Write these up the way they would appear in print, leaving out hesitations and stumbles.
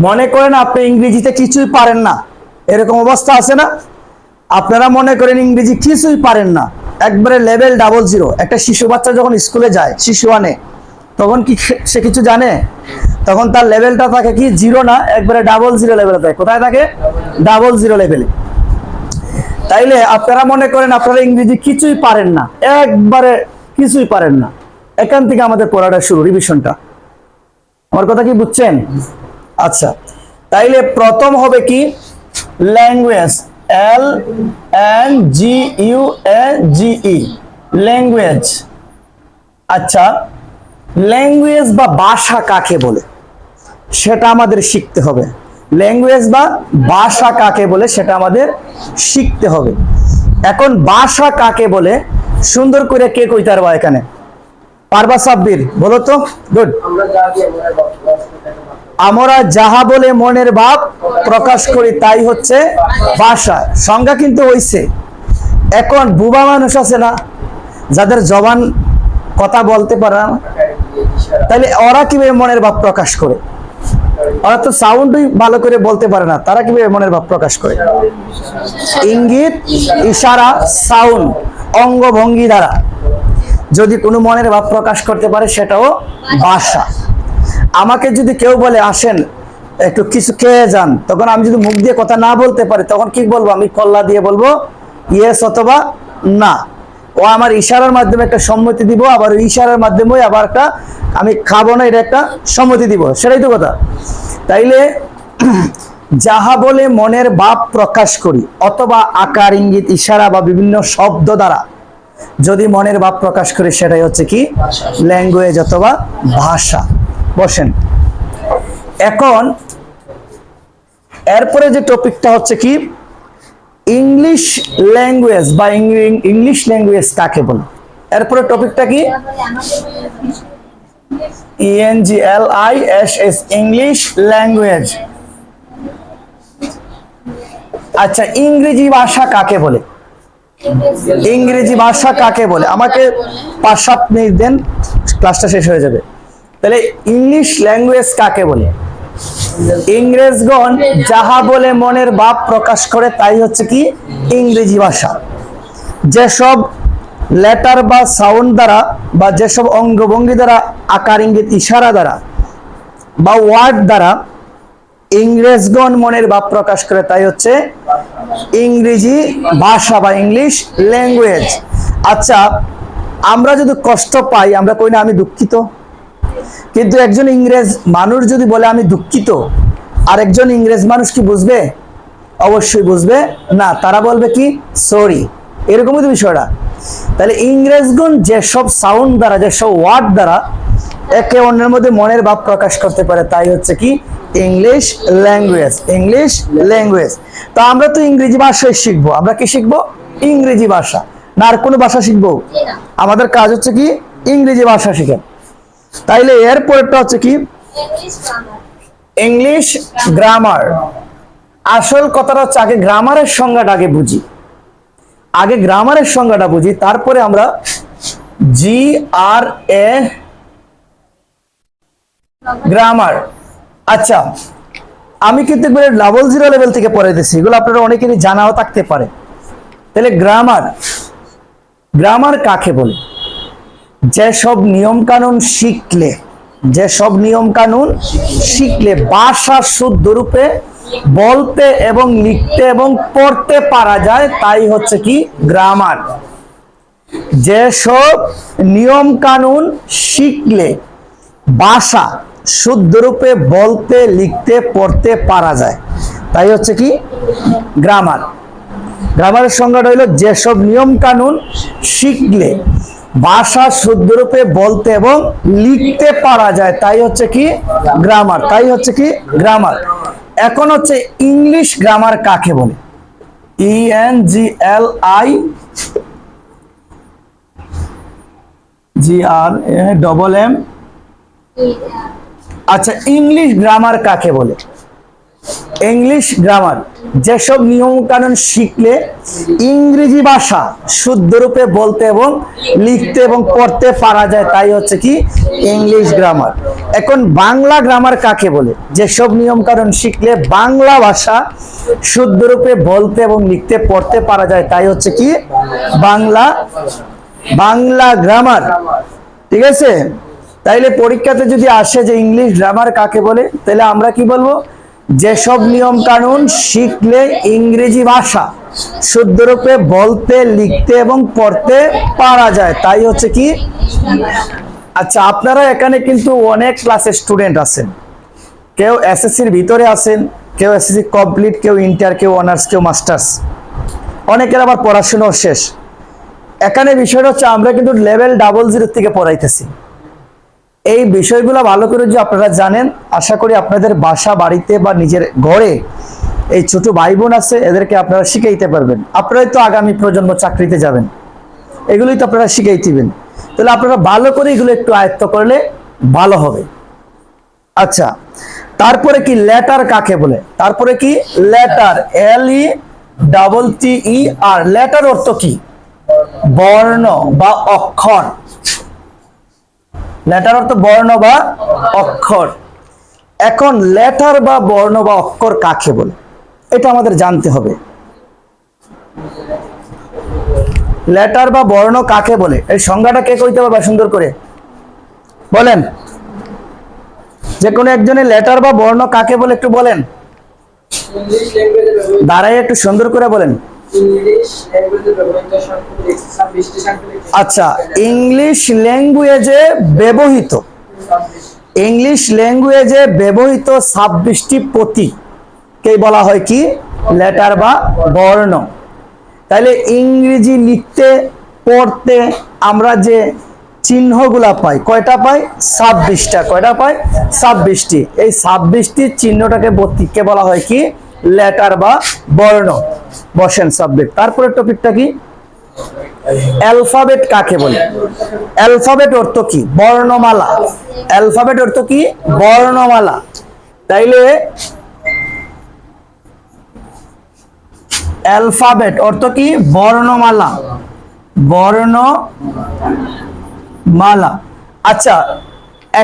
মনে করেন আপনি ইংরেজিতে কিছুই পারেন না, এরকম অবস্থা আছে না? আপনারা মনে করেন ইংরেজি কিছুই পারেন না, একবারে লেভেল 00। একটা শিশু বাচ্চা যখন স্কুলে যায়, শিশু আনে, তখন কি সে কিছু জানে? তখন তার লেভেলটা থাকে কি 0 না, একবারে 00 লেভেলে থাকে। কোথায় থাকে? 00 লেভেলে। তাইলে আপনারা মনে করেন আপনারা ইংরেজি কিছুই পারেন না, একবারে কিছুই পারেন না, এখান থেকে আমাদের পড়াটা শুরু, রিভিশনটা। আমার কথা কি বুঝছেন? আচ্ছা, তাইলে প্রথম হবে কি? Language, LNGUAGE, language. আচ্ছা, ল্যাঙ্গুয়েজ বা ভাষা কাকে বলে সেটা আমাদের শিখতে হবে। ল্যাঙ্গুয়েজ বা ভাষা কাকে বলে সেটা আমাদের শিখতে হবে। এখন ভাষা কাকে বলে সুন্দর করে কে কইতে পারবা? এখানে পারবা? সাব্বির বলো তো। গুড। আমরা যাহা বলে মনের ভাব প্রকাশ করি তাই হচ্ছে ভাষা। সংজ্ঞা কিন্তু হইছে। এখন বুবা মানুষ আছে না, যাদের জবান কথা বলতে পারে না, তাহলে ওরা কিভাবে মনের ভাব প্রকাশ করে? ওরা তো সাউন্ডই ভালো করে বলতে পারে না, তারা কিভাবে মনের ভাব প্রকাশ করে? ইঙ্গিত, ইশারা, সাউন্ড, অঙ্গভঙ্গি দ্বারা যদি কোনো মনের ভাব প্রকাশ করতে পারে সেটাও ভাষা। আমাকে যদি কেউ বলে আসেন একটু কিছু খেয়ে যান, তখন আমি যদি মুখ দিয়ে কথা না বলতে পারি তখন কি বলবো? আমি কল্লা দিয়ে বলবো ইয়েস অথবা না। ও আমার ইশারার মাধ্যমে একটা সম্মতি দিব, আবার ওই ইশারার মাধ্যমে আবার একটা আমি খাবো না, এটা একটা সম্মতি দিব। সেটাই তো কথা। তাইলে যাহা বলে মনের ভাব প্রকাশ করি, অথবা আকার, ইঙ্গিত, ইশারা বা বিভিন্ন শব্দ দ্বারা যদি মনের ভাব প্রকাশ করি সেটাই হচ্ছে কি? ল্যাঙ্গুয়েজ অথবা ভাষা। বসেন। এখন এরপরে যে টপিকটা হচ্ছে কি? ইংলিশ ল্যাঙ্গুয়েজ বা ইংলিশ ল্যাঙ্গুয়েজ কাকে বলে? এরপরে টপিকটা কি? ENGLISH, English language. আচ্ছা, ইংরেজি ভাষা কাকে বলে? ইংরেজি ভাষা কাকে বলে? আমাকে 5-7 মিনিট দেন, ক্লাসটা শেষ হয়ে যাবে। তাহলে ইংলিশ ল্যাঙ্গুয়েজ কাকে বলে? ইংরেজগণ যাহা বলে মনের ভাব প্রকাশ করে তাই হচ্ছে কি? ইংরেজি ভাষা। যেসব লেটার বা সাউন্ড দ্বারা বা যেসব অঙ্গভঙ্গি দ্বারা, আকার, ইঙ্গিত, ইশারা দ্বারা বা ওয়ার্ড দ্বারা ইংরেজগণ মনের ভাব প্রকাশ করে তাই হচ্ছে ইংরেজি ভাষা বা ইংলিশ ল্যাঙ্গুয়েজ। আচ্ছা, আমরা যদি কষ্ট পাই আমরা কই না আমি দুঃখিত? কিন্তু একজন ইংরেজ মানুষ যদি বলে আমি দুঃখিত, আর একজন ইংরেজ মানুষ কি বুঝবে? অবশ্যই বুঝবে না, তারা বলবে কি? সরি। এরকমই তো বিষয়টা। তাহলে ইংরেজগণ যেসব সাউন্ড দ্বারা, যেসব ওয়ার্ড দ্বারা একে অন্যের মধ্যে মনের ভাব প্রকাশ করতে পারে তাই হচ্ছে কি? English language. English language. তো আমরা তো ইংরেজি ভাষায় শিখবো। আমরা কি শিখবো? ইংরেজি ভাষা। না আর কোনো ভাষা শিখবো? আমাদের কাজ হচ্ছে কি? ইংরেজি ভাষা শিখা। তাইলে এর পরেরটা হচ্ছে কি? English grammar. আসল কথাটা হচ্ছে আগে গ্রামারের সংজ্ঞাটা আগে বুঝি। আগে গ্রামারের সংজ্ঞাটা বুঝি, তারপরে আমরা GRA গ্রামার। আচ্ছা, আমি কিন্তু 00 লেভেল থেকে পড়াইতেছি, এগুলো আপনারা অনেকেরই জানাও থাকতে পারে। তাহলে গ্রামার, গ্রামার কাকে বলে? যেসব নিয়ম কানুন শিখলে, যেসব নিয়ম কানুন শিখলে ভাষা শুদ্ধ রূপে বলতে এবং লিখতে এবং পড়তে পারা যায় তাই হচ্ছে কি? গ্রামার। যেসব নিয়ম কানুন শিখলে ভাষা শুদ্ধ রূপে বলতে, লিখতে, পড়তে পারা যায় তাই হচ্ছে কি? গ্রামার। গ্রামারের সংজ্ঞাটা হইল যেসব নিয়ম কানুন শিখলে ভাষা শুদ্ধ রূপে বলতে এবং লিখতে পারা যায় তাই হচ্ছে কি? গ্রামার। তাই হচ্ছে কি? গ্রামার। এখন হচ্ছে ইংলিশ গ্রামার কাকে বলে? ENGLIGRAMM। আচ্ছা, ইংলিশ গ্রামার কাকে বলে? ইংলিশ গ্রামার যেসব নিয়ম কানুন শিখলে ইংরেজি ভাষা শুদ্ধ রূপে বলতে এবং লিখতে এবং পড়তে পারা যায় তাই হচ্ছে কি ইংলিশ গ্রামার। এখন বাংলা গ্রামার কাকে বলে? যেসব নিয়ম কানুন শিখলে বাংলা ভাষা শুদ্ধ রূপে বলতে এবং লিখতে পড়তে পারা যায় তাই হচ্ছে কি বাংলা গ্রামার। ঠিক আছে, তাইলে পরীক্ষাতে যদি আসে যে ইংলিশ গ্রামার কাকে বলে, তাহলে আমরা কি বলবো? যেসব নিয়ম কানুন শিখলে ইংরেজি ভাষা শুদ্ধরূপে বলতে লিখতে এবং পড়তে পারা যায় তাই হচ্ছে কি। আচ্ছা, আপনারা এখানে কিন্তু অনেক ক্লাসের স্টুডেন্ট আছেন, কেউ এসএসসির ভিতরে আছেন, কেউ এসএসসি কমপ্লিট, কেউ ইন্টার, কেউ অনার্স, কেউ মাস্টার্স, অনেকের আবার পড়াশোনাও শেষ। এখানে বিষয়টা হচ্ছে আমরা কিন্তু লেভেল 00 থেকে পড়াইতেছি। এই বিষয়গুলো ভালো করে যে আপনারা জানেন, আশা করি আপনাদের বাসা বাড়িতে বা নিজের ঘরে এই ছোট ভাই বোন আছে, এদেরকে আপনারা শিখাইতে পারবেন। আপনারাই তো আগামী প্রজন্ম চাকরিতে যাবেন, এগুলোই তো আপনারা শিখাই দিবেন। তাহলে আপনারা ভালো করে এগুলো একটু আয়ত্ত করলে ভালো হবে। আচ্ছা, তারপরে কি লেটার কাকে বলে? তারপরে কি লেটার, LETTER। লেটার অর্থ কি? বর্ণ বা অক্ষর। লেটার অর্থ বর্ণ বা অক্ষর। এখন লেটার বা বর্ণ বা অক্ষর কাকে বলে এটা আমাদের জানতে হবে। লেটার বা বর্ণ কাকে বলে এই সংজ্ঞাটা কে কইতে পারবে সুন্দর করে বলেন? যে কোনো একজনের লেটার বা বর্ণ কাকে বলে একটু বলেন, দাঁড়াই একটু সুন্দর করে বলেন। আচ্ছা, ইংলিশ ল্যাঙ্গুয়েজে ব্যবহৃত 26টি প্রতীককে বলা হয় কি লেটার বা বর্ণ। তাইলে ইংরেজি লিখতে পড়তে আমরা যে চিহ্নগুলা পাই, কয়টা পাই? 26টা। কয়টা পাই? 26টি। এই 26টি চিহ্নটাকে প্রতীককে বলা হয় কি লেটার বা বর্ণ। বসেন সাবজেক্ট। তারপরে টপিকটা কি? অ্যালফাবেট কাকে বলে? অ্যালফাবেট অর্থ কি? বর্ণমালা। অ্যালফাবেট অর্থ কি? বর্ণমালা। তাইলে অ্যালফাবেট অর্থ কি? বর্ণমালা। বর্ণমালা। আচ্ছা,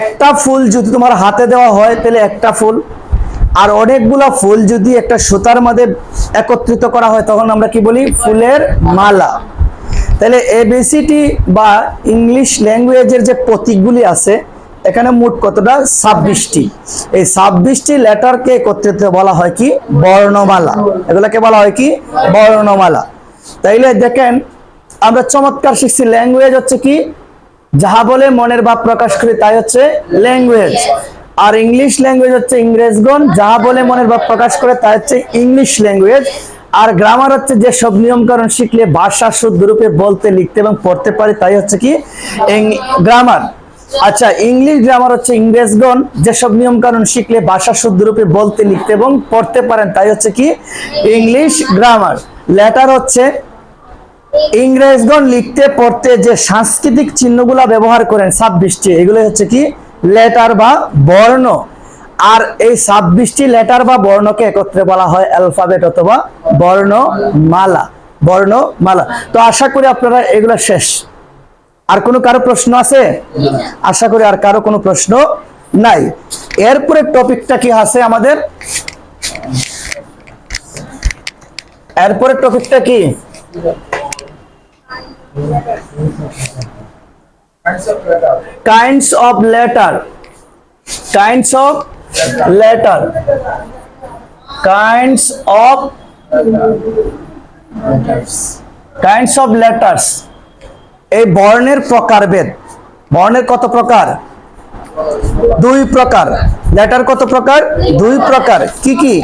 একটা ফুল যদি তোমার হাতে দেওয়া হয় তাহলে একটা ফুল, আর অনেকগুলা ফুল যদি একটা সুতার মধ্যে একত্রিত করা হয় তখন আমরা কি বলি? ফুলের মালা। তাহলে এবিসিডি বা ইংলিশ ল্যাঙ্গুয়েজের যে প্রতীকগুলি আছে এখানে মোট কতটা? 26টি। এই 26টি লেটারকে একত্রিত বলা হয় কি বর্ণমালা। এগুলাকে বলা হয় কি বর্ণমালা। তাইলে দেখেন আমরা চমৎকার শিখছি। ল্যাঙ্গুয়েজ হচ্ছে কি? যাহা বলে মনের ভাব প্রকাশ করি তাই হচ্ছে ল্যাঙ্গুয়েজ। আর ইংলিশ ল্যাঙ্গুয়েজ হচ্ছে ইংরেজগণ যাহা বলে মনের ভাব প্রকাশ করে তাই হচ্ছে ইংলিশ ল্যাঙ্গুয়েজ। আর গ্রামার হচ্ছে যে সব নিয়ম কানুন শিখলে ভাষা শুদ্ধ রূপে বলতে লিখতে এবং পড়তে পারি তাই হচ্ছে কি গ্রামার। আচ্ছা, ইংলিশ গ্রামার হচ্ছে ইংরেজগণ যেসব নিয়ম কানুন শিখলে ভাষা শুদ্ধ রূপে বলতে লিখতে এবং পড়তে পারেন তাই হচ্ছে কি ইংলিশ গ্রামার। লেটার হচ্ছে ইংরেজগণ লিখতে পড়তে যে সাংস্কৃতিক চিহ্নগুলা ব্যবহার করেন 26টি, এগুলো হচ্ছে কি লেটার বা বর্ণ। আর এই 26টি লেটার বা বর্ণকে একত্রে বলা হয় অ্যালফাবেট অথবা বর্ণমালা। বর্ণমালা। তো আশা করি আপনারা এগুলো শেষ। আর কোনো কারো প্রশ্ন আছে? আশা করি আর কারো কোনো প্রশ্ন নাই। এরপরে টপিকটা কি আছে আমাদের? এরপরে টপিকটা কি? Kinds of letter. Kinds of letter. Kinds of letters. এই বর্ণের প্রকারভেদ। বর্ণের কত প্রকার? 2 প্রকার। লেটার কত প্রকার? 2 প্রকার। কি কি?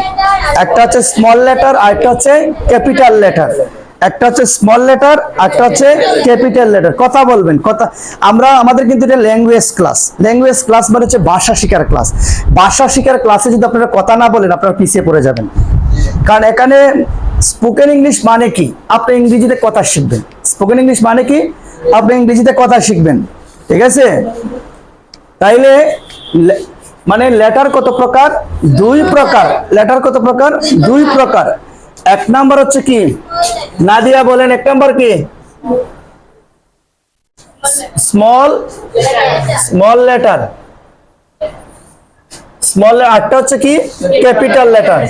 একটা হচ্ছে স্মল লেটার আর একটা হচ্ছে ক্যাপিটাল লেটার। একটা হচ্ছে স্মল লেটার আর একটা হচ্ছে ক্যাপিটাল লেটার। কথা বলবেন কথা। আমাদের কিন্তু এটা ল্যাঙ্গুয়েজ ক্লাস। ল্যাঙ্গুয়েজ ক্লাস মানে হচ্ছে ভাষা শিখার ক্লাস। ভাষা শিখার ক্লাসে যদি আপনারা কথা না বলেন আপনারা পিছিয়ে পড়ে যাবেন। কারণ এখানে স্পোকেন ইংলিশ মানে কি? আপনি ইংরেজিতে কথা শিখবেন। স্পোকেন ইংলিশ মানে কি? আপনি ইংরেজিতে কথা শিখবেন। ঠিক আছে? তাইলে মানে লেটার কত প্রকার? 2 প্রকার। লেটার কত প্রকার? 2 প্রকার। এক নাম্বার হচ্ছে কি, নাদিয়া বলেন এক নাম্বার কি? Small letter. স্মল, আটটা হচ্ছে কি ক্যাপিটাল লেটার।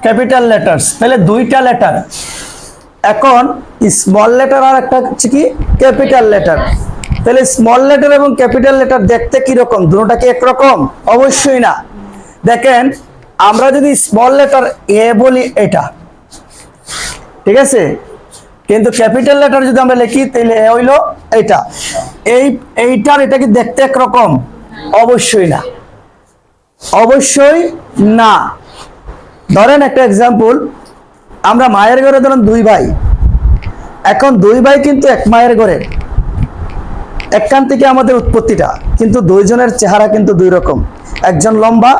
ক্যাপিটাল লেটার্স, তাহলে দুইটা লেটার। এখন স্মল লেটার আর একটা হচ্ছে কি ক্যাপিটাল লেটার। তাহলে স্মল লেটার এবং ক্যাপিটাল লেটার দেখতে কি রকম? দুটোটা কি একরকম? অবশ্যই না। দেখেন, আমরা যদি স্মল লেটার এ বলি এটা, ঠিক আছে, কিন্তু ক্যাপিটাল লেটার যদি আমরা লিখি তাহলে এ হইলো এটা। এইটার এটা কি দেখতে একরকম? অবশ্যই না, অবশ্যই না। ধরেন একটা এক্সাম্পল, আমরা মায়ের ঘরে ধরেন দুই ভাই, এখন দুই ভাই কিন্তু এক মায়ের ঘরে, একখান থেকে আমাদের উৎপত্তিটা, কিন্তু দুইজনের চেহারা কিন্তু দুই রকম। একজন লম্বা,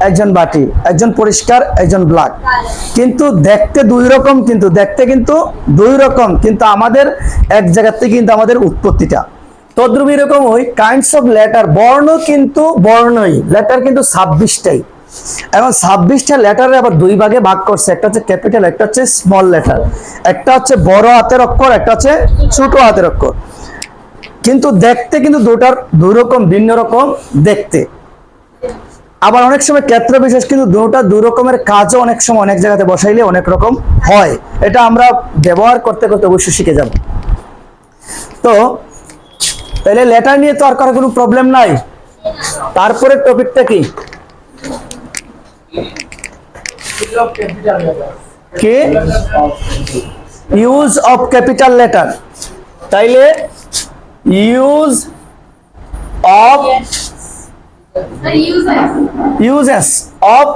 একজন বাটি, একজন পরিষ্কার, একজন ব্ল্যাক, কিন্তু দেখতে দুই রকম, কিন্তু দেখতে কিন্তু দুই রকম, কিন্তু আমাদের এক জায়গা থেকে কিন্তু আমাদের উৎপত্তিটা। তদ্রুপ এরকম ওই কাইন্ডস অফ লেটার, বর্ণ কিন্তু বর্ণই, লেটার কিন্তু 26টাই। এখন 26টা লেটারে আবার দুই ভাগে ভাগ করছে, একটা হচ্ছে ক্যাপিটাল, একটা হচ্ছে স্মল লেটার, একটা হচ্ছে বড় হাতের অক্ষর, একটা হচ্ছে ছোট হাতের অক্ষর, কিন্তু দেখতে কিন্তু দুটার দুই রকম, ভিন্ন রকম দেখতে। আবার অনেক সময় ক্ষেত্র বিশেষ কিন্তু দুটা দুই রকমের কাজও অনেক সময় অনেক জায়গাতে বসাইলে অনেক রকম হয়। এটা আমরা ব্যবহার করতে করতে অবশ্যই শিখে যাব। তো তাহলে লেটার নিয়ে তো আর কারো কোনো প্রবলেম নাই। তারপরে টপিকটা কি? কি? Use of capital letter. তাইলে use of, uses of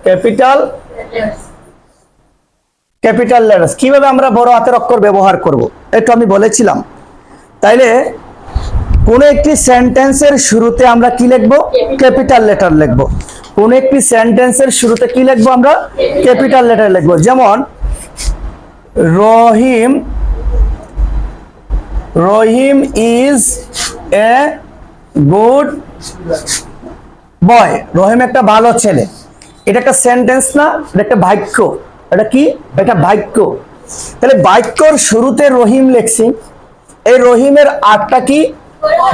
capital letters, কিভাবে আমরা বড় হাতের অক্ষর ব্যবহার করব একটু আমি বলেছিলাম। তাইলে কোন একটি সেন্টেন্সের শুরুতে আমরা কি লিখব? ক্যাপিটাল লেটার লিখব। কোন একটি সেন্টেন্সের শুরুতে কি লিখব? আমরা ক্যাপিটাল লেটার লিখব। যেমন রহিম ইজ এ গুড বয়। রহিম একটা ভালো ছেলে। এটা একটা সেন্টেন্স না, এটা একটা বাক্য। এটা কি? এটা বাক্য। তাহলে বাক্যর শুরুতে রহিম লিখছি, এই রহিমের আরটা কি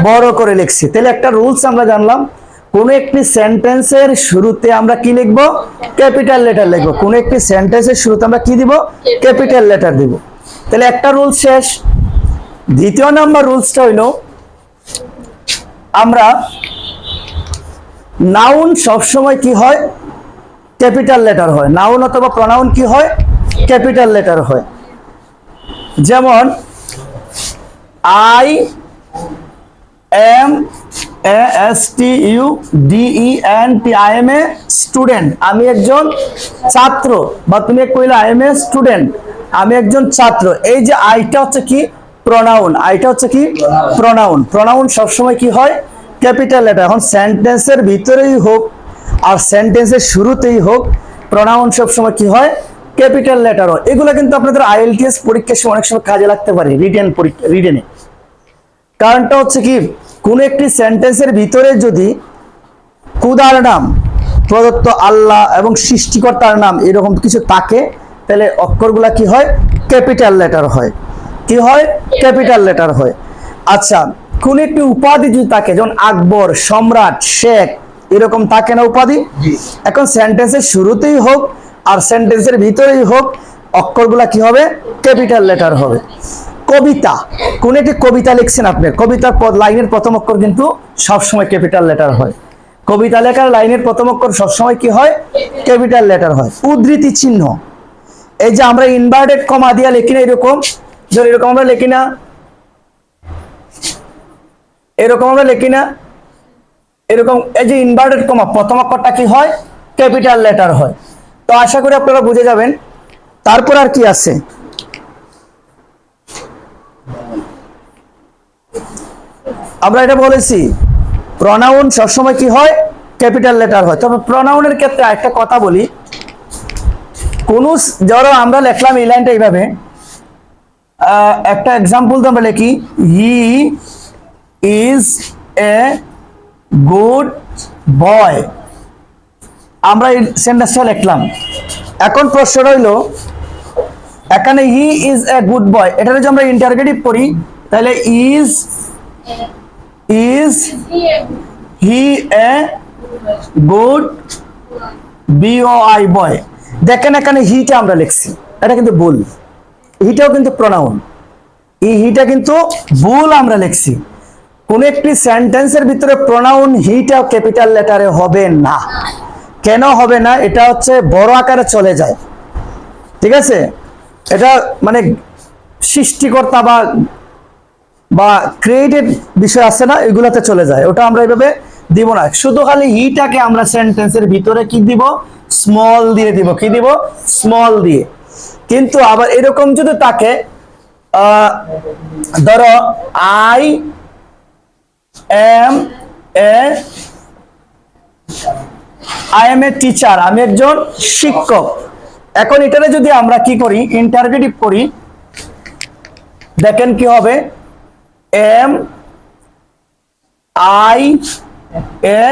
বড় করে লিখছি। তাহলে একটা রুলস আমরা জানলাম, কোন একটি সেন্টেন্সের শুরুতে আমরা কি লিখব? ক্যাপিটাল লেটার লিখব। কোন একটি সেন্টেন্সের শুরুতে আমরা কি দিব? ক্যাপিটাল লেটার দিব। তাহলে একটা রুল শেষ। দ্বিতীয় নাম্বার রুলসটা হইল, আমরা নাউন সবসময় কি হয়? ক্যাপিটাল লেটার হয়। নাউন অথবা প্রনাউন কি হয়? ক্যাপিটাল লেটার হয়। যেমন I am STUDENT, I M a student, আমি একজন ছাত্র। বা তুমি কইলে আই এম এ স্টুডেন্ট, আমি একজন ছাত্র। এই যে আইটা হচ্ছে কি? প্রনাউন। আইটা হচ্ছে কি? প্রনাউন। প্রনাউন সবসময় কি হয়? Capital letter. এখন সেন্টেন্সের ভিতরেই হোক আর সেন্টেন্সের শুরুতেই হোক, প্রনাউন সবসময় কি হয়? ক্যাপিটাল লেটার হয়। এগুলো কিন্তু আপনাদের IELTS পরীক্ষার সময় অনেক সময় কাজে লাগতে পারে, রিটেনে। কারণটা হচ্ছে কি, কোন একটি সেন্টেন্সের ভিতরে যদি খুদার নাম, প্রদত্ত আল্লাহ এবং সৃষ্টিকর্তার নাম এরকম কিছু থাকে, তাহলে অক্ষরগুলা কি হয়? ক্যাপিটাল লেটার হয়। কি হয়? ক্যাপিটাল লেটার হয়। আচ্ছা, কোন একটি উপাধি যদি থাকে, যেমন আকবর, সম্রাট, শেখ, এরকম থাকে না উপাধি? এখন সেন্টেন্সের শুরুতেই হোক আর সেন্টেন্সের ভিতরেই হোক, অক্ষরগুলা কি হবে? ক্যাপিটাল লেটার হবে। কবিতা, কোন একটি কবিতা লিখছেন আপনি, কবিতার লাইনের প্রথম অক্ষর কিন্তু সবসময় ক্যাপিটাল লেটার হয়। কবিতা লেখার লাইনের প্রথম অক্ষর সবসময় কি হয়? ক্যাপিটাল লেটার হয়। উদ্ধৃতি চিহ্ন, এই যে আমরা ইনভার্টেড কমা দিয়া লিখি না, এরকম এরকম আমরা লিখি না, এরকম আমরা লিখি না, এরকম। এই যে ইনভার্টেড কমা, প্রথম অক্ষরটা কি হয়? ক্যাপিটাল লেটার হয়। তো আশা করি আপনারা বুঝে যাবেন। তারপর আর কি আছে? আমরা এটা বলেছি, প্রনাউন সবসময় কি হয়? ক্যাপিটাল লেটার হয়। তবে প্রনাউনের ক্ষেত্রে একটা কথা বলি, কোন ধরো আমরা লিখলাম এই লাইনটা এইভাবে, একটা এক্সাম্পল তো আমরা লিখি, he is a good boy. আমরা এই সেন্টেন্সটা লিখলাম। এখন প্রশ্ন রইল, এখানে he is a good boy, এটা যদি আমরা ইন্টারগেটিভ করি তাহলে ইজ হি এ গুড বিওআই বয়। দেখেন এখানে হিটা আমরা লিখছি, এটা কিন্তু ভুল। হিটাও কিন্তু প্রোনাউন, এই হিটা কিন্তু ভুল আমরা লিখছি। কোন একটি সেন্টেন্সের ভিতরে প্রোনাউন হিটা ক্যাপিটাল লেটারে হবে না। কেন হবে না? এটা হচ্ছে বড় আকারে চলে যায়, ঠিক আছে? এটা মানে সৃষ্টিকর্তা বা ক্রিয়েটেড বিষয় আছে না, এগুলোতে চলে যায়, ওটা আমরা এইভাবে দিব না। শুধু খালি হিটাকে আমরা সেন্টেন্সের ভিতরে কি দিব? স্মল দিয়ে দিব। কি দিব? স্মল দিয়ে। কিন্তু আবার এরকম যদি থাকে, ধরো আই এম এ টিচার, আমি একজন শিক্ষক। এখন এটারে যদি আমরা কি করি? ইন্টারগেটিভ করি, দেখেন কি হবে? M I A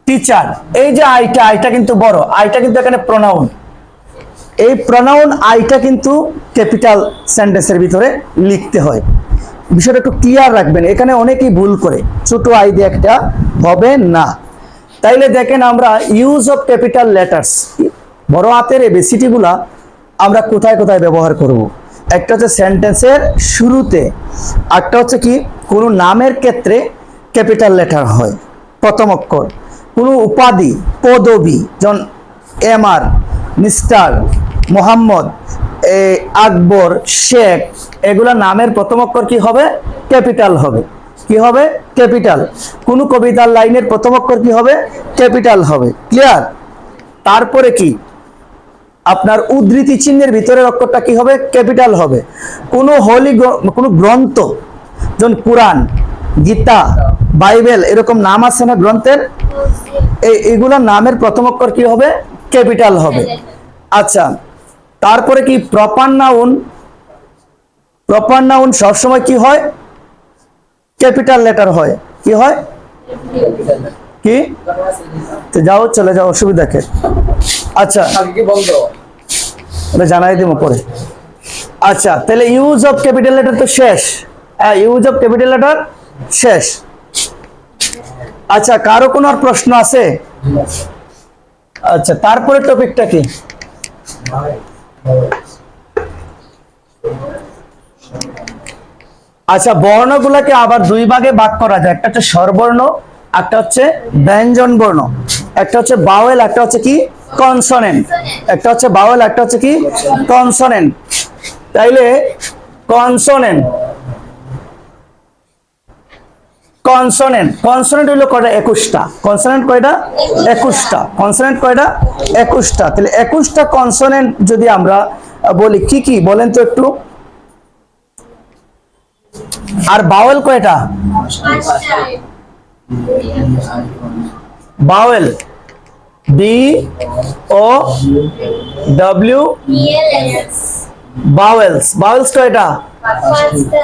teacher. এই যে আইটা কিন্তু বড়, আইটা কিন্তু এখানে প্রোনাউন। এই প্রোনাউন আইটা কিন্তু ক্যাপিটাল সেন্টেন্সের ভিতরে লিখতে হয়। বিষয়টা একটু ক্লিয়ার রাখবেন, এখানে অনেকেই ভুল করে, ছোট আই দিয়ে একটা হবে না। তাইলে দেখেন আমরা ইউজ অফ ক্যাপিটাল লেটার্স, বড় হাতের এবিসিডি গুলা আমরা কোথায় কোথায় ব্যবহার করব। একটা হচ্ছে সেন্টেন্সের শুরুতে, একটা হচ্ছে কি কোনো নামের ক্ষেত্রে ক্যাপিটাল লেটার হয় প্রথম অক্ষর। কোনো উপাধি পদবি, যেমন এমআর, মিস্টার, মোহাম্মদ, আকবর, শেখ, এগুলা নামের প্রথম অক্ষর কি হবে? ক্যাপিটাল হবে। কি হবে? ক্যাপিটাল। কোন কবিতার লাইনের প্রথম অক্ষর কি হবে? ক্যাপিটাল হবে। ক্লিয়ার? তারপরে কি আপনার উদ্ধৃতি চিহ্নের ভিতরের অক্ষরটা কি হবে? ক্যাপিটাল হবে। কোন কোন গ্রন্থ, যেমন কোরআন, গীতা, বাইবেল, এরকম নাম আছে না গ্রন্থের, এইগুলা নামের প্রথম অক্ষর কি হবে? ক্যাপিটাল হবে। আচ্ছা, তারপরে কি প্রপার নাউন? প্রপার নাউন সবসময় কি হয়? ক্যাপিটাল লেটার হয়। কি হয়? কি? তো যাও, চলে যাও, অসুবিধা কে? আচ্ছা, জানাই দিব পরে। আচ্ছা, তাহলে ইউজ অফ ক্যাপিটাল লেটার তো শেষ। ইউজ অফ ক্যাপিটাল লেটার শেষ। আচ্ছা, কারো কোনো আর প্রশ্ন আছে? আচ্ছা, তারপরে টপিকটা কি? আচ্ছা, বর্ণগুলোকে আবার দুই ভাগে ভাগ করা যায়। একটা হচ্ছে স্বরবর্ণ, একটা হচ্ছে ব্যঞ্জন বর্ণ। একটা হচ্ছে বাওয়েল, একটা হচ্ছে কি কনসোনেন্ট। একটা হচ্ছে বাওয়েল, একটা হচ্ছে কি কনসোনেন্ট। তাইলে কনসোনেন্ট কনসোনেন্ট হইলো কয়টা? 21টা। কনসোনেন্ট কয়টা? 21টা। কনসোনেন্ট কয়টা? 21টা। তাহলে 21টা কনসোনেন্ট যদি আমরা বলি, কি কি বলেন তো একটু? আর বাওয়েল কয়টা? বাওয়েল বি ও ডব্লিউ, বাওয়েলস কয়টা?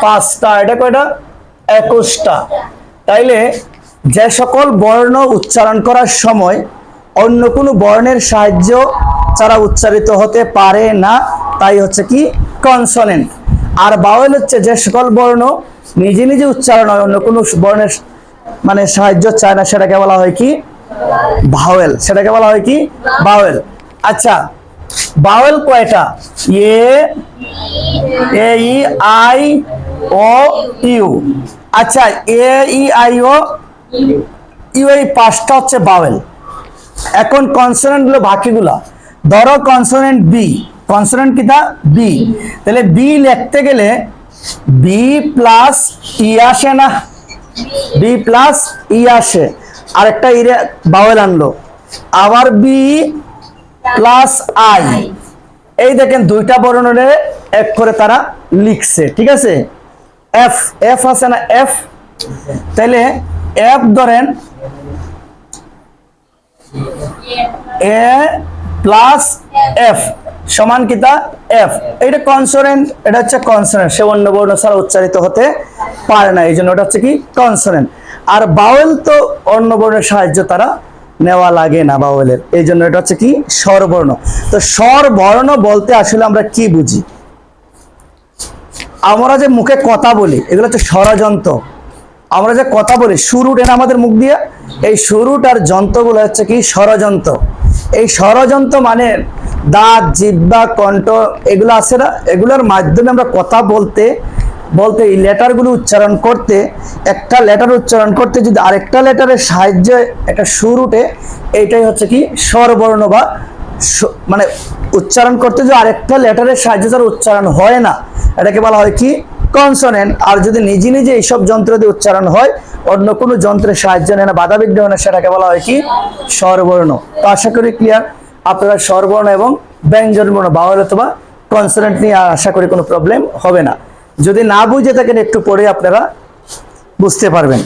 5টা। এটা কয়টা? 21টা। তাইলে যে সকল বর্ণ উচ্চারণ করার সময় অন্য কোনো বর্ণের সাহায্য ছাড়া উচ্চারিত হতে পারে না, তাই হচ্ছে কি কনসোনেন্ট। আর বাওয়েল হচ্ছে যে সকল বর্ণ নিজে নিজে উচ্চারণ হয়, অন্য কোনো বর্ণের মানে সাহায্য চায় না, সেটাকে বলা হয় কি ভাওয়েল। সেটাকে বলা হয় কি ভাওয়েল। আচ্ছা, ভাওয়েল কয়টা? এ ই আই ও ইউ। আচ্ছা, এ ই আই ও ইউ, এই 5টা হচ্ছে ভাওয়েল। এখন কনসোনেন্ট গুলো বাকিগুলা, ধরো কনসোনেন্ট বি, কনসোনেন্ট কিটা? বি। তাহলে বি লিখতে গেলে বি প্লাস ই আসে না? বি প্লাস ই আসে। আরেকটা ভাওয়েল আনলো, আবার বি প্লাস আই। এই দেখেন দুইটা বর্ণনে এক করে তারা লিখছে, ঠিক আছে? এফ, এফ আছে না? এফ। তাহলে এফ ধরেন এ প্লাস এফ সমান কিতা? এফ। এটা কনসোনেন্ট, এটা হচ্ছে কনসোনেন্ট, সে অন্য বর্ণ ছাড়া উচ্চারিত হতে পারে না, এই জন্য ওটা হচ্ছে কি কনসোনেন্ট। আর বাউল তো অন্য বর্ণের সাহায্য তারা নেওয়া লাগে না বাউলের, এই জন্য এটা হচ্ছে কি স্বরবর্ণ। তো স্বরবর্ণ বলতে আসলে আমরা কি বুঝি? আমরা যে মুখে কথা বলি এগুলো হচ্ছে স্বরযন্ত্র। আমরা যে কথা বলি সুর উঠে না আমাদের মুখ দিয়ে, এই সুর আর যন্ত্রগুলো হচ্ছে কি স্বরযন্ত্র। এই স্বরযন্ত্র মানে দাঁত, জিহ্বা, কণ্ঠ এগুলো আছে না, এগুলোর মাধ্যমে আমরা কথা বলতে বলতে এই লেটারগুলো উচ্চারণ করতে, একটা লেটার উচ্চারণ করতে যদি আরেকটা লেটারের সাহায্যে একটা সুর উঠে, এইটাই হচ্ছে কি স্বরবর্ণ বা মানে উচ্চারণ করতে যে আরেকটা লেটারের সাহায্যে যার উচ্চারণ হয় না, এটাকে বলা হয় কি কনসোনেন্ট। আর যদি নিজে নিজে এইসব যন্ত্র দিয়ে উচ্চারণ হয়, অন্য কোনো যন্ত্রের সাহায্য নেয় না, বাধা বিঘ্ন হয় না, সেটাকে বলা হয় কি স্বরবর্ণ। তো আশা করি ক্লিয়ার আপনারা স্বরবর্ণ এবং ব্যঞ্জন বর্ণ বাউল অথবা কনসোনেন্ট নিয়ে আশা করি কোনো প্রবলেম হবে না। যদি না বুঝে থাকেন একটু পরে আপনারা বুঝতে পারবেন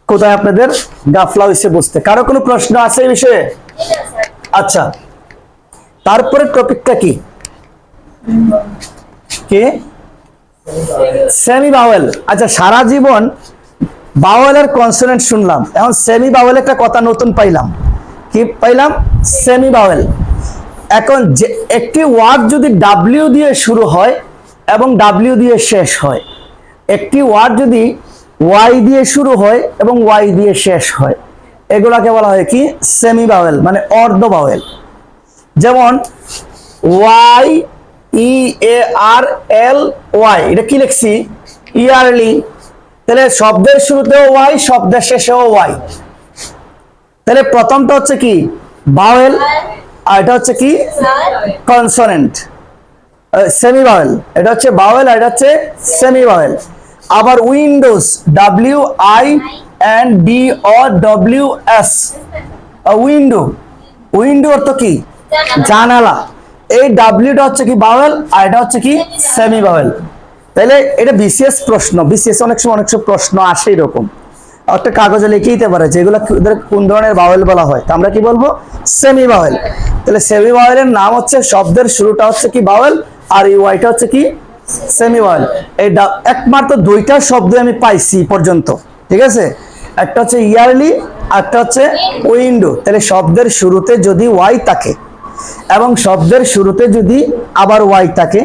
কোথায় আপনাদের গাফলা হয়েছে বুঝতে। কারো কোনো প্রশ্ন আছে এই বিষয়ে? আচ্ছা, তারপরে টপিকটা কি? কে সেমি বাউল। আচ্ছা, সারা জীবন বাউল আর কনসোনেন্ট শুনলাম, এখন সেমি বাউল একটা কথা নতুন পাইলাম। কি পাইলাম? সেমি বাউল। এখন যে একটি ওয়ার্ড যদি ডাব্লিউ দিয়ে শুরু হয় এবং ডাব্লিউ দিয়ে শেষ হয়, একটি ওয়ার্ড যদি ওয়াই দিয়ে শুরু হয় এবং ওয়াই দিয়ে শেষ হয়, এগুলাকে বলা হয় কি সেমি বাউল, মানে অর্ধ বাউল। যেমন ওয়াই ই এ আর এল ওয়াই, এটা কি লিখছি? ইয়ারলি। তাহলে শব্দের শুরুতেও ওয়াই, শব্দের শেষেও ওয়াই। তাহলে প্রথমটা হচ্ছে কি বাউল, আর এটা হচ্ছে কি কনসোনেন্ট, সেমি বাউল। এটা হচ্ছে বাউল আর এটা হচ্ছে সেমি বাউল। আবার windows, W I N D O W S, window. Window অর্থ কি জানালা। এই ডাব্লিউটা হচ্ছে কি বাউল আর এটা হচ্ছে কি সেমি বাউল। তাহলে এটা বিসিএস প্রশ্ন, বিসিএস অনেক সময় প্রশ্ন আসে এরকম, একটা কাগজে লিখে দিতে পারে যে এগুলো কোন ধরনের বাউল বলা হয়। তো আমরা কি বলবো? সেমি বাউল। তাহলে সেমি বাউলের নাম হচ্ছে শব্দের শুরুটা হচ্ছে কি বাউল আর ওয়াইটা হচ্ছে কি সেমি বাউল। এই একমাত্র দুইটা শব্দ আমি পাইছি পর্যন্ত, ঠিক আছে? একটা হচ্ছে ইয়ারলি, একটা হচ্ছে উইন্ডো। তাহলে শব্দের শুরুতে যদি ওয়াই থাকে এবং শব্দের শুরুতে যদি আবার ওয়াই থাকে,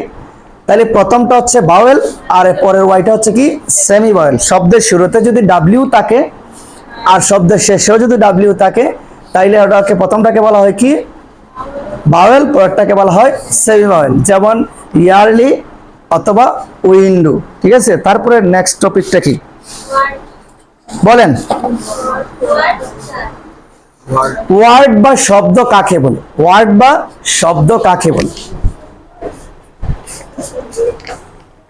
তাহলে প্রথমটা হচ্ছে বাউল আর পরের ওয়াইটা হচ্ছে কি সেমি বাউল। শব্দের শুরুতে যদি ডাব্লিউ থাকে আর শব্দের শেষেও যদি ডাব্লিউ থাকে, তাইলে ওটাকে প্রথমটাকে বলা হয় কি বাউল, পরেরটাকে বলা হয় সেমি বাউল। যেমন ইয়ারলি অথবা উইন্ডো, ঠিক আছে? তারপরে নেক্সট টপিকটা কি বলেন? ওয়ার্ড বা শব্দ কাকে বলে? ওয়ার্ড বা শব্দ কাকে বলে?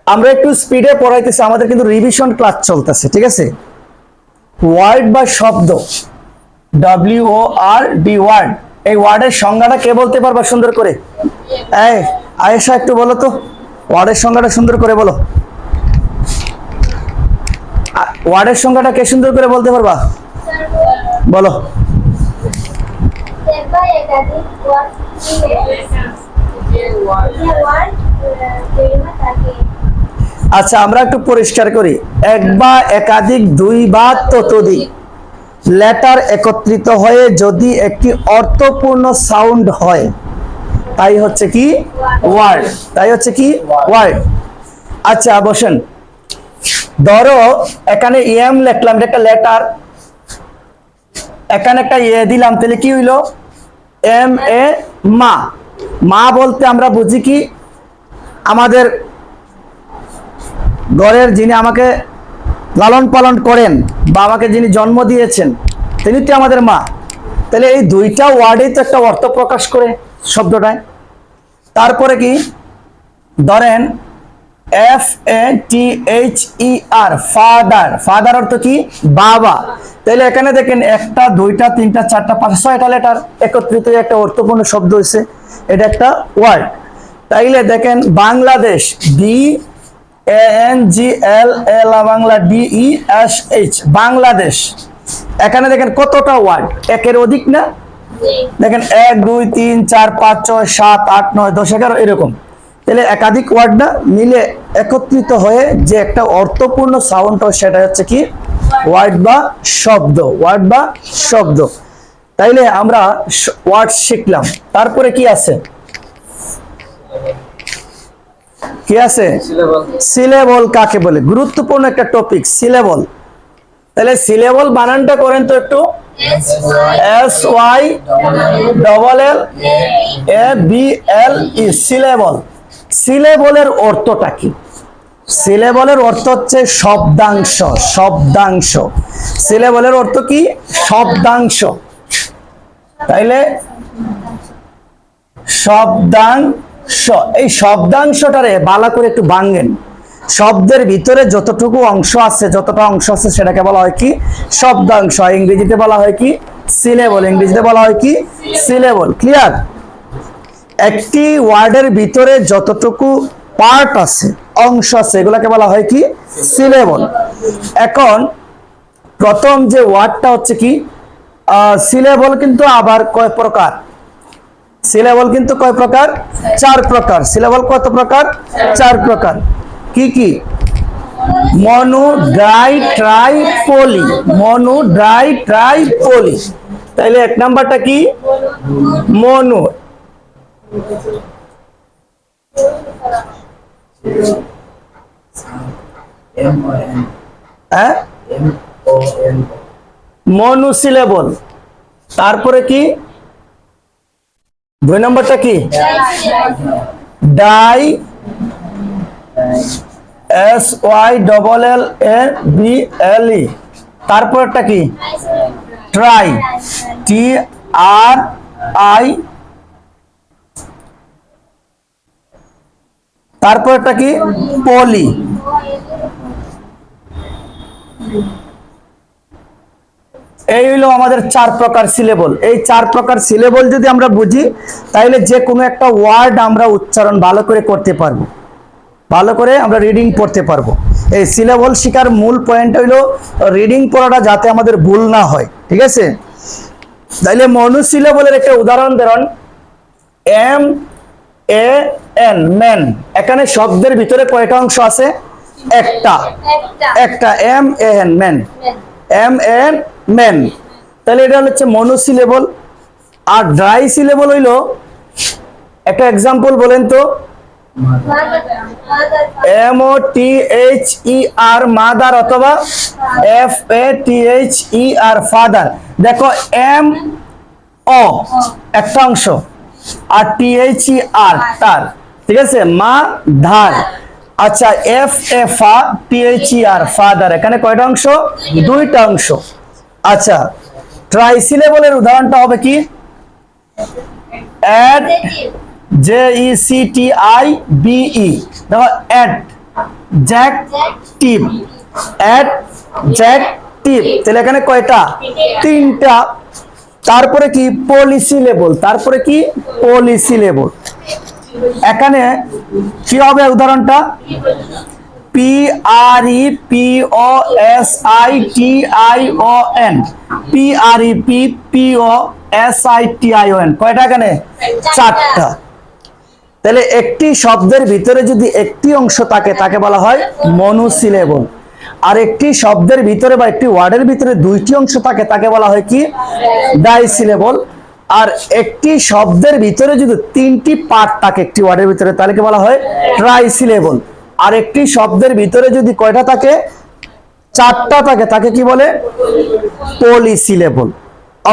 আমরা একটু স্পিডে পড়াইতেছি, আমাদের কিন্তু রিভিশন ক্লাস চলতেছে, ঠিক আছে? ওয়ার্ড বা শব্দ, ডব্লিউ ও আর ডি, ওয়ার্ড। এই ওয়ার্ডের সংজ্ঞাটা কে বলতে পারবা সুন্দর করে? এই আয়েশা একটু বলো তো, ওয়ার্ডের সংজ্ঞাটা সুন্দর করে বলো। ওয়ার্ডের সংজ্ঞাটা কে সুন্দর করে বলতে পারবা? বলো। আচ্ছা, আমরা একটু পরিষ্কার করি। এক বা একাধিক, দুই বা ততোধিক লেটার একত্রিত হয়ে যদি একটি অর্থপূর্ণ সাউন্ড হয়, তাই হচ্ছে কি ওয়ার্ড। তাই হচ্ছে কি ওয়ার্ড। আচ্ছা বসেন, ধরো এখানে এম লিখলাম, এটা একটা লেটার, এখানে একটা এ দিলাম, তাহলে কি হইলো? এম এ, মা। মা বলতে আমরা বুঝি কি আমাদের ঘরের যিনি আমাকে লালন পালন করেন বা আমাকে যিনি জন্ম দিয়েছেন, তিনি তো আমাদের মা। তাহলে এই দুইটা ওয়ার্ডেই তো একটা অর্থ প্রকাশ করে শব্দটায়। তারপরে কি ধরেন F A T H E R, father. Father অর্থ কি বাবা। তাহলে এখানে দেখেন একটা, দুইটা, তিনটা, চারটা, পাঁচটা, ছয়টা লেটার একত্রিত একটা অর্থপূর্ণ শব্দ হয়েছে, এটা একটা ওয়ার্ড। তাইলে দেখেন Bangladesh, B A N G L L Bangla D E S H, Bangladesh. এখানে দেখেন কতটা ওয়ার্ড, একের অধিক না? দেখেন 1 2 3 4 5 6 7 8 9 10 11 এরকম। তাহলে একাধিক ওয়ার্ড না মিলে একত্রিত হয়ে যে একটা অর্থপূর্ণ সাউন্ড হয় সেটা হচ্ছে কি ওয়ার্ড বা শব্দ, ওয়ার্ড বা শব্দ। তাইলে আমরা ওয়ার্ড শিখলাম, তারপরে কি আছে, কি আছে, সিলেবল কাকে বলে, গুরুত্বপূর্ণ একটা টপিক সিলেবল। তাহলে সিলেবল বানানটা করেন তো একটু, SYLLABLE, সিলেবল। সিলেবলের অর্থটা কি? সিলেবলের অর্থ হচ্ছে শব্দাংশ, শব্দাংশ। সিলেবলের অর্থ কি? শব্দাংশ। তাইলে শব্দাংশ, এই শব্দাংশটারে বালা করে একটু ভাঙেন। শব্দের ভিতরে যতটুকু অংশ আছে, যতটা অংশ আছে সেটাকে বলা হয় কি শব্দাংশ। ইংরেজিতে বলা হয় কি সিলেবল, ইংরেজিতে বলা হয় কি সিলেবল। ক্লিয়ার? একটি ওয়ার্ডের ভিতরে যতটুকু পার্ট আছে, অংশ আছে, এগুলাকে বলা হয় কি সিলেবল। এখন প্রথম যে ওয়ার্ডটা হচ্ছে কি সিলেবল, কিন্তু আবার কয় প্রকার? সিলেবল কিন্তু কয় প্রকার? 4 প্রকার। সিলেবল কত প্রকার? 4 প্রকার। কি কি? মনো, ড্রাই, ট্রাই, পলি। মনো, ড্রাই, ট্রাই, পলি। তাইলে 1 নাম্বারটা কি? মনো। মনোসিলেবল। তারপরে কি 2 নম্বরটা কি? Die, SYLLABLE। তারপরটা কি? Try, TRI। তারপরটা কি? পলি। এই হলো আমাদের 4 প্রকার সিলেবল। এই 4 প্রকার সিলেবল যদি আমরা বুঝি, তাহলে যে কোনো একটা ওয়ার্ড আমরা উচ্চারণ ভালো করে করতে পারবো, ভালো করে আমরা রিডিং পড়তে পারবো। এই সিলেবল শেখার মূল পয়েন্ট হইলো রিডিং পড়াটা যাতে আমাদের ভুল না হয়, ঠিক আছে? তাইলে মনোসিলেবলের একটা উদাহরণ ধরুন, MAN, ম্যান। এখানে শব্দের ভিতরে কয়টা অংশ আছে? একটা, একটা। MAN, man. MAN, man. তাহলে এটা হচ্ছে মনোসিলেবল। আর ড্রাই সিলেবল হইলো, একটা এক্সাম্পল বলেন তো। MOTHER, মাদার, অথবা FATHER, ফাদার। দেখো MO একটা অংশ, আর THER তার, ঠিক আছে? মা, ধার। আচ্ছা, FATHER, ফাদার। এখানে কয়টা অংশ? 2টা অংশ। আচ্ছা, ট্রাইসিলেবলের উদাহরণটা হবে কি? Ad, JECTIBE। দেখো অ্যাডজেক্টিভ, অ্যাডজেক্টিভ। তাহলে এখানে কয়টা? 3টা। তারপরে কি? পলিসিলেবল। তারপরে কি? পলিসিলেবল। এখানে কি হবে উদাহরণটা? PREPOSITION, PREPPOSITION। কয়টা এখানে? 4টা। তাহলে একটি শব্দের ভিতরে যদি একটি অংশ থাকে তাকে বলা হয় মনোসিলেবল। আর একটি শব্দের ভিতরে বা একটি ওয়ার্ডের ভিতরে 2টি অংশ থাকে তাকে বলা হয় কি ডাইসিলেবল। আর একটি শব্দের ভিতরে যদি 3টি পার্ট থাকে একটি ওয়ার্ডের ভিতরে তাহলে কি বলা হয় ট্রাইসিলেবল। আর একটি শব্দের ভিতরে যদি কয়টা থাকে? 4টা থাকে, তাকে কি বলে? পলিসিলেবল।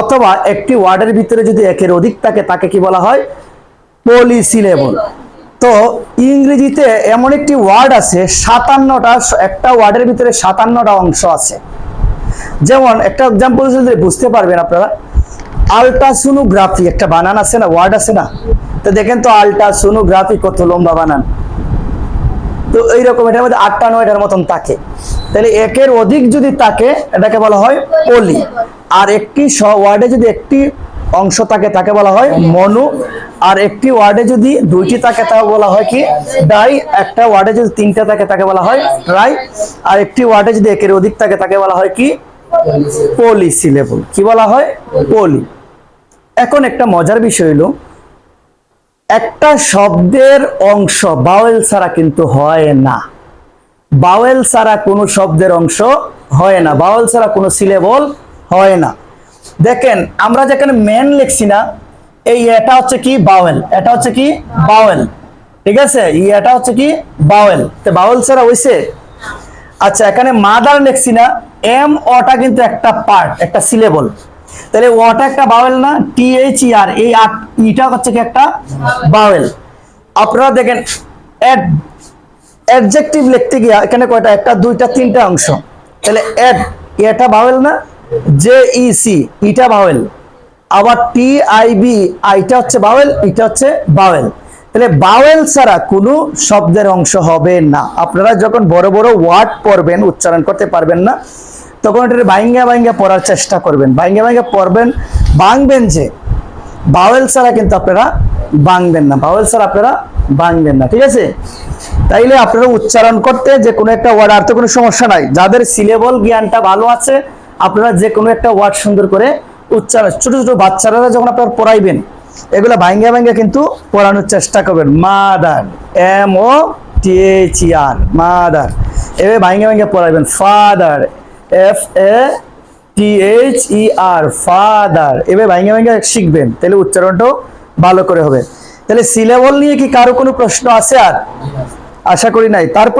অথবা একটি ওয়ার্ডের ভিতরে যদি একের অধিক থাকে তাকে কি বলা হয় পলিসিলেবল। তো ইংরেজিতে এমন একটি ওয়ার্ড আছে 57টা, একটা ওয়ার্ডের ভিতরে 57টা অংশ আছে। যেমন একটা এক্সাম্পল যদি বুঝতে পারবেন আপনারা, আল্ট্রাসোনোগ্রাফি একটা বানান আছে না, ওয়ার্ড আছে না? তো দেখেন তো আল্ট্রাসোনোগ্রাফি কত লম্বা বানান। তো এইরকম এটার মধ্যে 8টা 9টার মতন থাকে। তাহলে একের অধিক যদি থাকে এটাকে বলা হয় পলি। আর একটি ওয়ার্ডে যদি একটি অংশ থাকে তাকে বলা হয় মনো। আর একটি ওয়ার্ডে যদি 2টি থাকে তাকে বলা হয় কি ডাই। একটা ওয়ার্ডে যদি 3টা থাকে তাকে বলা হয় ট্রাই। আর একটি ওয়ার্ডে যদি একের অধিক থাকে তাকে বলা হয় কি পলিসিলেবল। কি বলা হয়? পলি। এখন একটা মজার বিষয় হলো, একটা শব্দের অংশ বাওয়েল ছাড়া কিন্তু হয় না। বাওয়েল ছাড়া কোনো শব্দের অংশ হয় না, বাওয়েল ছাড়া কোনো সিলেবল হয় না। দেখেন আমরা যেখানে মেন লিখছি না, এই এটা হচ্ছে কি বাওয়েল, এটা হচ্ছে কি বাওয়েল, ঠিক আছে, এটা হচ্ছে কি বাওয়েল, তো বাওয়েল ছাড়া হইছে। আচ্ছা এখানে মাদার লিখছি না, এম ওটা কিন্তু একটা পার্ট, একটা সিলেবল, তাহলে ওটা একটা বাওয়েল না, টি এইচ ই আর এই ইটা হচ্ছে কি একটা বাওয়েল। আপনারা দেখেন অ্যাডজেক্টিভ লিখতে গিয়ে এখানে কয়টা, একটা দুইটা তিনটা অংশ, তাহলে এটা বাওয়েল না, জে ই সি ইটা বাওয়েল, আবার টি আই বি আইটা হচ্ছে বাওয়েল, এটা হচ্ছে বাওয়েল। তাহলে বাওয়েল ছাড়া কোনো শব্দের অংশ হবে না। আপনারা যখন বড় বড় ওয়ার্ড পড়বেন, উচ্চারণ করতে পারবেন না, তখন এটা ভাঙ্গা ভাঙ্গা পড়ার চেষ্টা করবেন, ভাঙ্গা ভাঙ্গা পড়বেন, ভাঙবেন যে বাওয়েল ছাড়া কিন্তু আপনারা ভাঙবেন না, বাওয়েল ছাড়া আপনারা ভাঙবেন না, ঠিক আছে। তাইলে আপনারা উচ্চারণ করতে যে কোনো একটা ওয়ার্ড, আর তো কোনো সমস্যা নাই, যাদের সিলেবল জ্ঞানটা ভালো আছে আপনারা যে কোনো একটা ওয়ার্ড সুন্দর করে উচ্চারণ, ছোট ছোট বাচ্চারা যখন আপনারা পড়াইবেন এগুলো ভাঙ্গা ভাঙ্গা কিন্তু পড়ানোর চেষ্টা করবেন। Mother, M O T H E R, mother, এভাবে ভাঙ্গা ভাঙ্গা পড়াইবেন। Father, F A T H E R, father, এভাবে ভাঙ্গা ভাঙ্গা শিখবেন, তাহলে উচ্চারণটাও ভালো করে হবে। তাহলে সিলেবল নিয়ে কি কারো কোনো প্রশ্ন আছে? আর আশা করি নাই। তারপরে